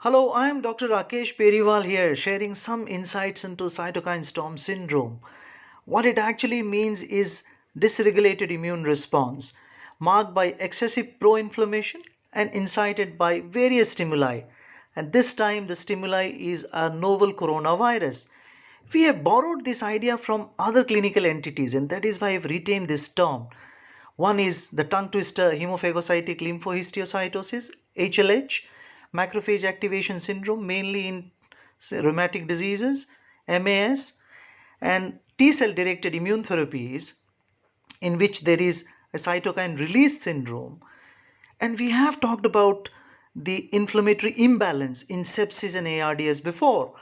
Hello, I am Dr. Rakesh Periwal here, sharing some insights into cytokine storm syndrome. What it actually means is dysregulated immune response, marked by excessive pro inflammation and incited by various stimuli. And this time, the stimuli is a novel coronavirus. We have borrowed this idea from other clinical entities, and that is why I've retained this term. One is the tongue twister hemophagocytic lymphohistiocytosis, HLH, macrophage activation syndrome, mainly in rheumatic diseases, MAS, and T cell directed immune therapies, in which there is a cytokine release syndrome. And we have talked about the inflammatory imbalance in sepsis and ARDS before,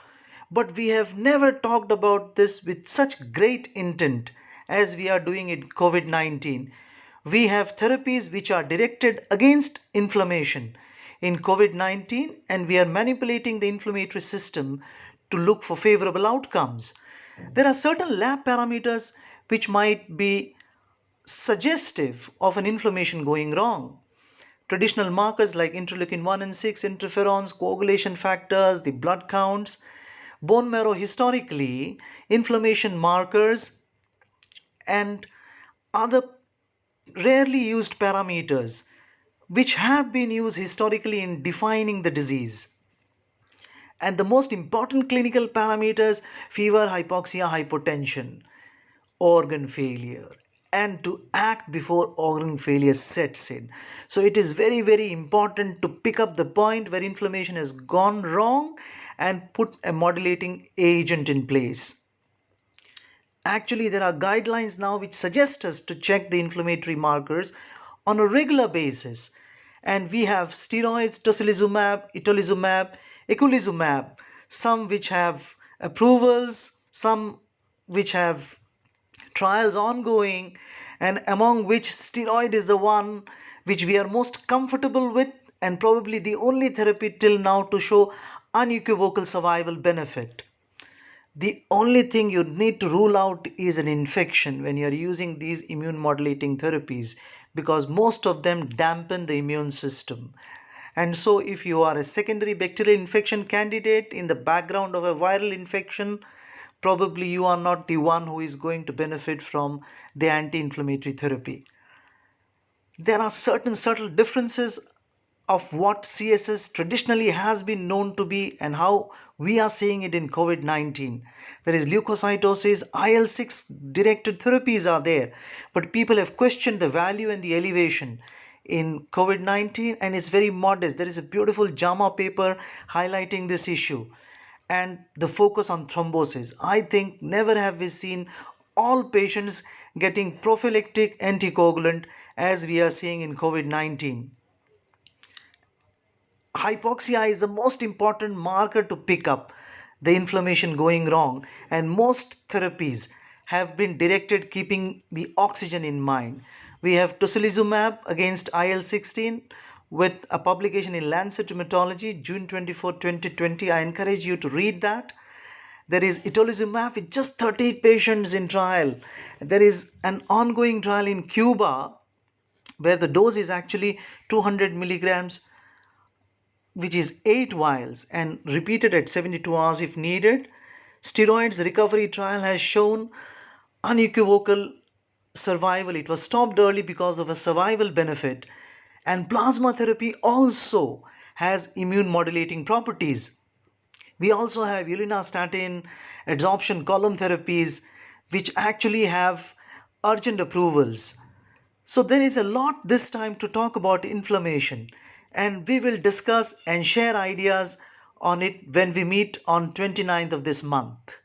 but we have never talked about this with such great intent as we are doing in COVID 19. We have therapies which are directed against inflammation in COVID 19, and we are manipulating the inflammatory system to look for favorable outcomes. There are certain lab parameters which might be suggestive of an inflammation going wrong. Traditional markers like interleukin 1 and 6, interferons, coagulation factors, the blood counts, bone marrow historically, inflammation markers, and other rarely used parameters which have been used historically in defining the disease. And the most important clinical parameters: fever, hypoxia, hypotension, organ failure, and to act before organ failure sets in. So it is very, very important to pick up the point where inflammation has gone wrong and put a modulating agent in place. Actually, there are guidelines now which suggest us to check the inflammatory markers on a regular basis. And we have steroids, tocilizumab, itolizumab, eculizumab, some which have approvals, some which have trials ongoing, and among which steroid is the one which we are most comfortable with, and probably the only therapy till now to show unequivocal survival benefit. The only thing you need to rule out is an infection when you're using these immune modulating therapies, because most of them dampen the immune system. And so, if you are a secondary bacterial infection candidate in the background of a viral infection, probably you are not the one who is going to benefit from the anti inflammatory therapy. There are certain subtle differences of what CSS traditionally has been known to be and how we are seeing it in COVID 19. There is leukocytosis, IL 6 directed therapies are there, but people have questioned the value and the elevation in COVID 19, and it's very modest. There is a beautiful JAMA paper highlighting this issue and the focus on thrombosis. I think never have we seen all patients getting prophylactic anticoagulant as we are seeing in COVID 19. Hypoxia is the most important marker to pick up the inflammation going wrong, and most therapies have been directed keeping the oxygen in mind. We have tocilizumab against IL-16 with a publication in Lancet Rheumatology, June 24, 2020. I encourage you to read that. There is itolizumab with just 38 patients in trial. There is an ongoing trial in Cuba where the dose is actually 200 milligrams, which is 8 vials, and repeated at 72 hours if needed. Steroids recovery trial has shown unequivocal survival. It was stopped early because of a survival benefit. And plasma therapy also has immune modulating properties. We also have ulinastatin, adsorption column therapies, which actually have urgent approvals. So there is a lot this time to talk about inflammation, and we will discuss and share ideas on it when we meet on 29th of this month.